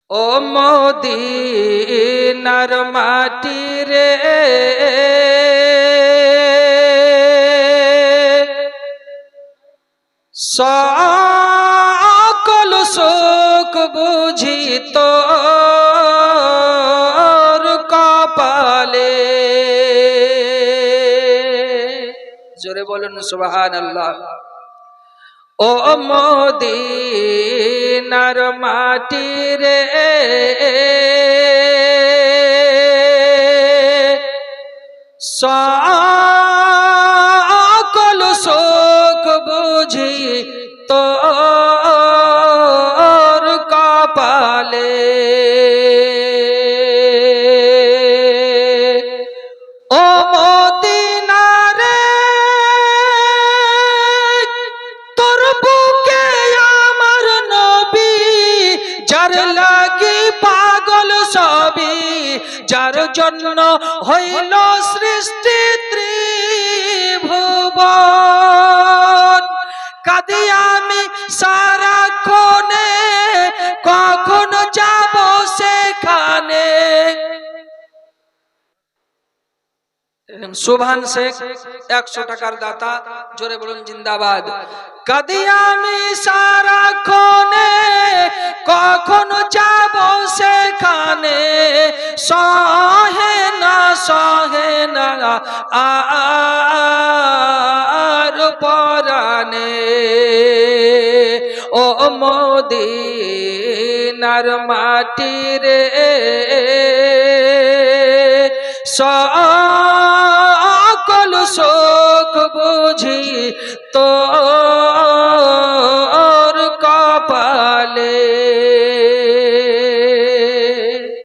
ও মদিনার মাটি রে, সকল সুখ বুঝি তোর কপালে। জোরে বলুন সুবহানাল্লাহ। ও মদিনার মাটি রে, সকল সুখ বুঝি তোর কপালে। ও মদিনা রে, তোর বুকে আমার নবী, যার লাগি পাগল সবই, যার জন্য হইল সৃষ্টি ত্রিভুবন। কাঁদি আমি সারাক্ষণে, কখন যাব সেখানে। সুবহান শেখ 100 টাকার দাতা, জোরে বলুন জিন্দাবাদ। কাঁদি আমি সারাক্ষণে, কখন যাব সেখানে। সহে না আর পরানে। ও মদিনার মাটি রে, সকল সুখ বুঝি তো